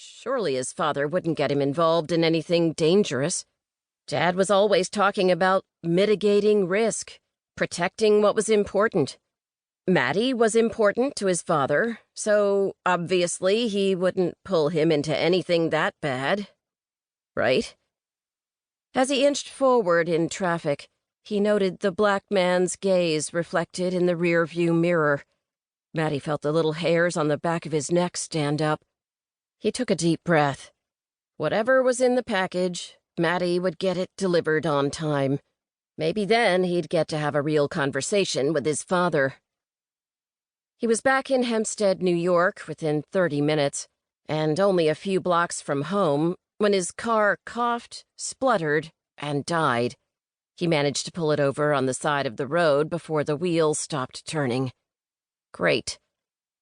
Surely his father wouldn't get him involved in anything dangerous. Dad was always talking about mitigating risk, protecting what was important. Maddie was important to his father, so obviously he wouldn't pull him into anything that bad. Right? As he inched forward in traffic, he noted the black man's gaze reflected in the rear-view mirror. Maddie felt the little hairs on the back of his neck stand up. He took a deep breath. Whatever was in the package, Maddie would get it delivered on time. Maybe then he'd get to have a real conversation with his father. He was back in Hempstead, New York, within 30 minutes, and only a few blocks from home, when his car coughed, spluttered, and died. He managed to pull it over on the side of the road before the wheels stopped turning. Great.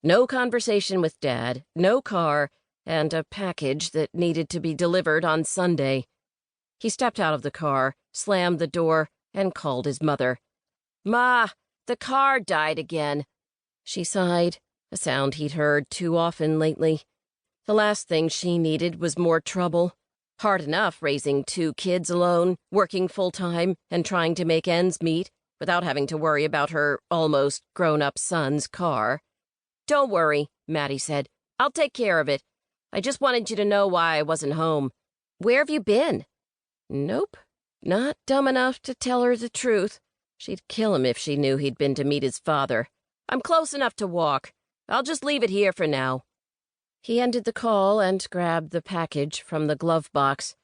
No conversation with Dad, no car, and a package that needed to be delivered on Sunday. He stepped out of the car, slammed the door, and called his mother. "Ma, the car died again." She sighed, a sound he'd heard too often lately. The last thing she needed was more trouble. Hard enough raising 2 kids alone, working full-time, and trying to make ends meet without having to worry about her almost grown-up son's car. "Don't worry," Maddie said. "I'll take care of it. I just wanted you to know why I wasn't home. Where have you been?" Nope, not dumb enough to tell her the truth. She'd kill him if she knew he'd been to meet his father. "I'm close enough to walk. I'll just leave it here for now." He ended the call and grabbed the package from the glove box.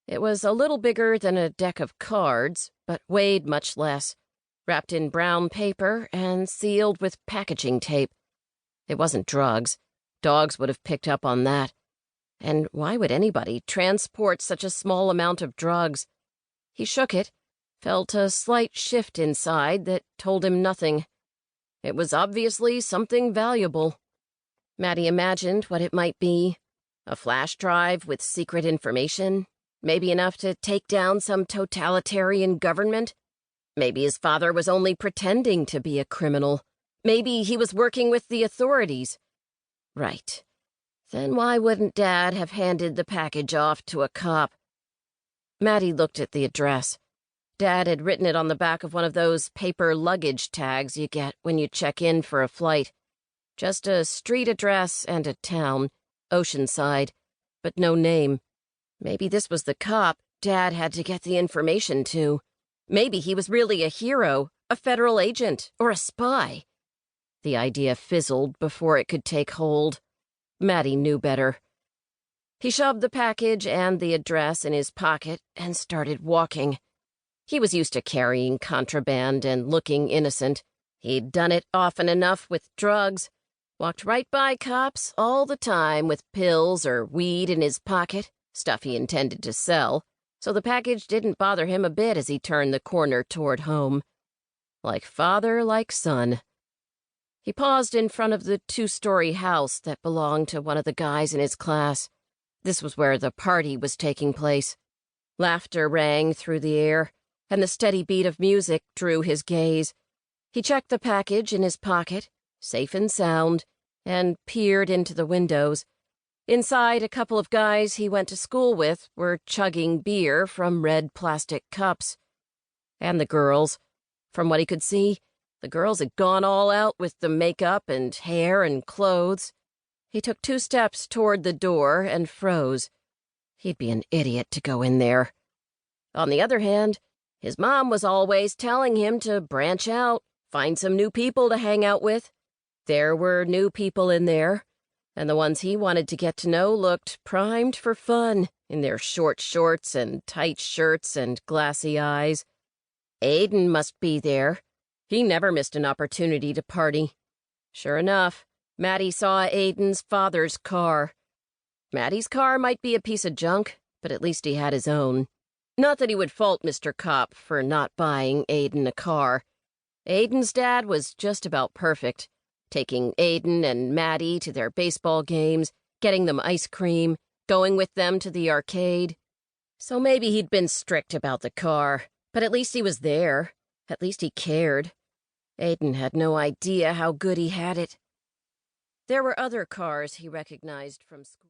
It was a little bigger than a deck of cards, but weighed much less, wrapped in brown paper and sealed with packaging tape. It wasn't drugs. Dogs would have picked up on that. And why would anybody transport such a small amount of drugs? He shook it, felt a slight shift inside that told him nothing. It was obviously something valuable. Maddie imagined what it might be. A flash drive with secret information? Maybe enough to take down some totalitarian government? Maybe his father was only pretending to be a criminal. Maybe he was working with the authorities. Right. Then why wouldn't Dad have handed the package off to a cop? Maddie looked at the address. Dad had written it on the back of one of those paper luggage tags you get when you check in for a flight. Just a street address and a town, Oceanside, but no name. Maybe this was the cop Dad had to get the information to. Maybe he was really a hero, a federal agent, or a spy. The idea fizzled before it could take hold. Maddie knew better. He shoved the package and the address in his pocket and started walking. He was used to carrying contraband and looking innocent. He'd done it often enough with drugs. Walked right by cops all the time with pills or weed in his pocket, stuff he intended to sell, so the package didn't bother him a bit as he turned the corner toward home. Like father, like son. He paused in front of the 2-story house that belonged to one of the guys in his class. This was where the party was taking place. Laughter rang through the air, and the steady beat of music drew his gaze. He checked the package in his pocket, safe and sound, and peered into the windows. Inside, a couple of guys he went to school with were chugging beer from red plastic cups. And the girls. From what he could see, the girls had gone all out with the makeup and hair and clothes. He took 2 steps toward the door and froze. He'd be an idiot to go in there. On the other hand, his mom was always telling him to branch out, find some new people to hang out with. There were new people in there, and the ones he wanted to get to know looked primed for fun in their short shorts and tight shirts and glassy eyes. Aiden must be there. He never missed an opportunity to party. Sure enough, Maddie saw Aiden's father's car. Maddie's car might be a piece of junk, but at least he had his own. Not that he would fault Mr. Kopp for not buying Aiden a car. Aiden's dad was just about perfect, taking Aiden and Maddie to their baseball games, getting them ice cream, going with them to the arcade. So maybe he'd been strict about the car, but at least he was there. At least he cared. Aiden had no idea how good he had it. There were other cars he recognized from school.